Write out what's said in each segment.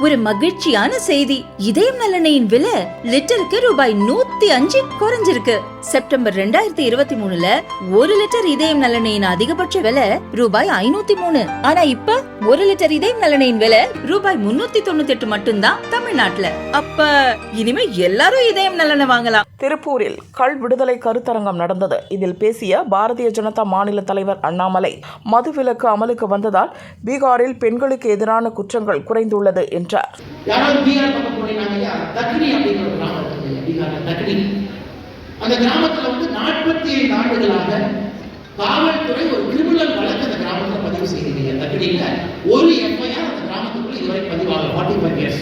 ஒரு மகிழ்ச்சியான செய்தி. இதயம் நல்லெண்ணெயின் விலை லிட்டருக்கு ரூபாய் 105 குறைஞ்சிருக்கு. செப்டம்பர் 2023ல 1 லிட்டர் இதயம் நல்லெண்ணெயின் அதிகபட்ச விலை ரூபாய் 503. ஆனா இப்ப 1 லிட்டர் இதயம் நல்லெண்ணெயின் விலை ரூபாய் 398 மட்டும்தான் தமிழ்நாட்டுல. அப்ப இனிமே எல்லாரும் இதயம் நல்லெண்ணெய் வாங்கலாம். திருப்பூரில் கள் விடுதலை கருத்தரங்கம் நடந்தது. இதில் பேசிய பாரதிய ஜனதா மாநில தலைவர் அண்ணாமலை, மதுவிலக்கு அமலுக்கு வந்ததால் பீகாரில் பெண்களுக்கு எதிரான குற்றங்கள் குறைந்துள்ளது என்றார். அந்த கிராமத்தில் 45 ஆண்டுகளாக காவல்துறை ஒரு கிரிமினல் வழக்கு அந்த கிராமத்தில் பதிவு செய்திருக்கீங்க. தக்கடியில ஒரு எஃப்ஐஆர் அந்த கிராமத்துக்குள்ள இதுவரை பதிவாக 45 இயர்ஸ்.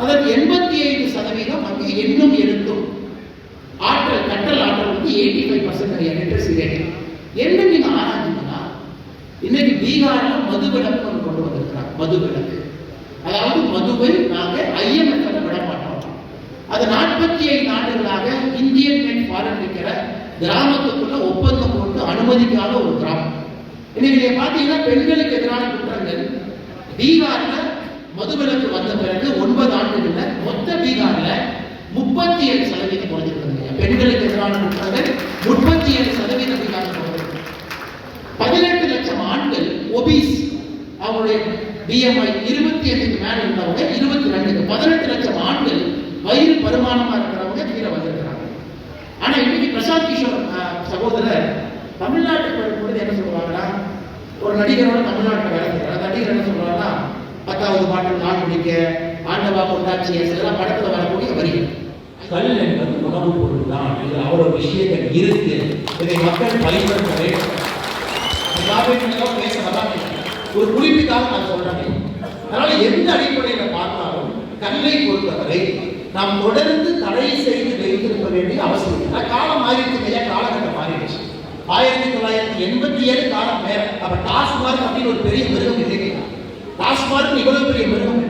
அதற்கு 85% அங்கே எண்ணும் எழுத்தும் ஆற்றல் கட்டல் ஆற்றல் 85% லிட்ரஸி ரேட். என்ன நீங்க ஆராய்ச்சிங்கன்னா இன்னைக்கு பீகார்ல மதுவிலக்கு கொண்டு வந்திருக்கிறாங்க. மதுவிலக்கு, அதாவது மதுவை நாங்க ஐஎம்எஃப் விட மாட்டோம். அது 45 ஆண்டுகளாக இந்தியன் மேட் ஃபாரின் இருக்கிற கிராமத்துக்குள்ள ஒப்பந்தம் போட்டு அனுமதிக்காத ஒரு கிராமம். இன்னைக்கு பாத்தீங்கன்னா பெண்களுக்கு எதிரான குற்றங்கள் பீகார்ல மதுவிலக்கு வந்த பிறகு 9 ஆண்டுகள்ல மொத்த பீகார்ல 37% குறைஞ்சிருக்குங்க. பெண்களுக்கு எதிரான குற்றங்கள் 37% பீகார்ல குறைஞ்சிருக்கு. 18 லட்சம் ஆண்கள் ஒபிஸ், அவருடைய பிஎம்ஐ 25க்கு மேல இருந்தவங்க 22, 18 லட்சம் ஆண்கள் வயிறு பருமானமா இருக்கிறவங்க கீழே வந்திருக்கிறாங்க. ஆனா இன்னைக்கு பிரசாந்த் கிஷோர் சகோதரர் தமிழ்நாட்டுக்கு வரும்பொழுது என்ன சொல்லுவாங்கன்னா, ஒரு நடிகரோட தமிழ்நாட்டில் வேலை செய்யறாங்க. அந்த நடிகர் என்ன சொல்றாங்கன்னா, 10வது பாட்டில் நான் முடிக்க ஆண்டவா கொண்டாட்சி எல்லாம் படத்துல வரக்கூடிய வரிகள். கல் என்பது உணவு பொருள் தான். இது அவ்வளவு விஷயங்கள் இருக்கு. இதை மக்கள் பயன்படுத்த வேண்டும். ஒரு குறிப்பிட்டால் நான் சொல்றேன். அதனால எந்த அடிப்படையில பார்த்தாலும் கல்லை பொறுத்தவரை நாம் தொடர்ந்து தடை செய்து வைத்திருக்க வேண்டிய அவசியம் இல்லை. காலம் மாறிடுச்சு இல்லையா? காலகட்டம் மாறிடுச்சு. 1987 காலம் வேற. அப்ப டாஸ்மார்க் அப்படின்னு ஒரு பெரிய மிருகம் இல்லை. டாஸ்மார்க் இவ்வளவு பெரிய மிருகம்.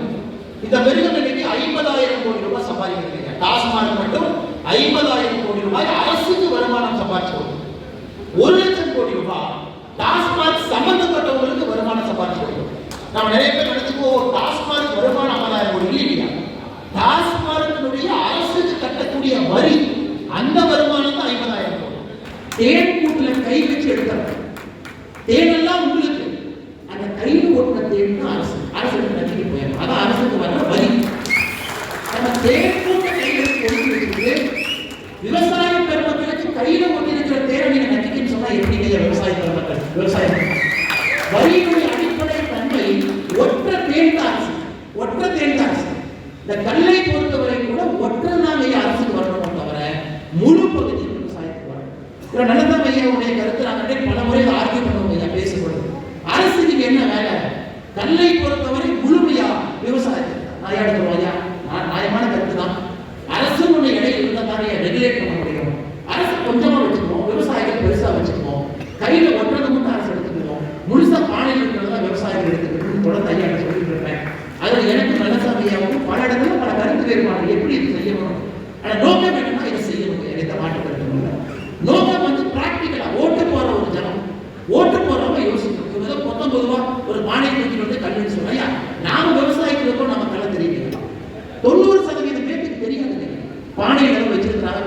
இந்த மிருகம் இன்னைக்கு 50,000 கோடி ரூபாய் சம்பாதிக்கிறீங்க. டாஸ்மார்க் மட்டும் 50,000 கோடி ரூபாய் அரசுக்கு வருமானம் சம்பாதிச்சு 1 லட்சம் கோடி ரூபாய் டாஸ்மார்க் சம்பந்தப்பட்டவங்களுக்கு வருமானம் சம்பாதிச்சு. நம்ம நிறைய பேர் நினைச்சுக்கோம், டாஸ்மார்க் வருமானம் 50,000 கோடி இல்லையா? டாஸ்மார்க்கினுடைய அரசுக்கு கட்டக்கூடிய வரி, அந்த வருமானம் தான் 50,000 கோடி. தேன் கூட்டுல கை வச்சு எடுத்தாங்க. தேனெல்லாம் உங்களுக்கு, அந்த கையில் ஓட்டுன தேன் தான் அரசு. அரசுக்கு நம்பிக்கை போயிடும். அதான் அரசுக்கு வர வரி. நம்ம தேன் கூட்ட கையில் வச்சுட்டு விவசாய பெருமக்களுக்கு கையில ஒட்டி இருக்கிற தேனை நீங்க நம்பிக்கைன்னு சொன்னா எப்படி விவசாய பெருமக்கள் விவசாயம்? வரியினுடைய அடிப்படை தன்மை ஒற்ற தேன் தான் அரசு. ஒற்ற தேன் தான் அரசு. இந்த கல்லை பொறுத்தவரை கூட ஒற்றனாக அரசுக்கு வரணும் தவிர முழு பகுதி விவசாயத்துக்கு வரணும். நல்லதான் ஐயாவுடைய கருத்து நாங்கள் பல முறை ஆர்கியூ பண்ணுவோம். ஐயா பேசப்படுது அரசுக்கு என்ன வேலை? கல்லை பொறுத்தவரை முழுமையா விவசாயத்துக்கு நான் எடுக்கிறோம். ஐயா நியாயமான கருத்து தான். அரசு ஒன்று இடையில இருந்தால் தானே ரெகுலேட் பண்ண முடியும். அரசு கொஞ்சமா வச்சுக்குவோம், விவசாயிகள் பெருசா வச்சுக்குவோம். கையில ஒட்டுறது மட்டும் அரசு எடுத்துக்குவோம். முழுசா பானையில் இருக்கிறதா விவசாயிகள் எடுத்துக்கணும் கூட தையாக சொல்லிட்டு இருப்பேன். அதில் எனக்கு நல்லசாமியாகவும் பல இடத்துல பல கருத்து வேறுபாடு எப்படி இது செய்யணும். ஆனால் நோக்கம் என்னன்னா இதை செய்யணும். எந்த மாற்று கருத்து இல்லை. நோக்கம் பிராக்டிக்கலா ஓட்டு போற ஒரு ஜனம், ஓட்டு போறவங்க யோசிக்கணும். மொத்தம் பொதுவா ஒரு பானை தூக்கிட்டு வந்து கல்வின்னு சொன்னா நாம விவசாயிகளுக்கும் நம்ம கலை தெரிவிக்கலாம். 90% பேருக்கு தெரியாது. பானை நிலம் வச்சிருக்கிறாங்க,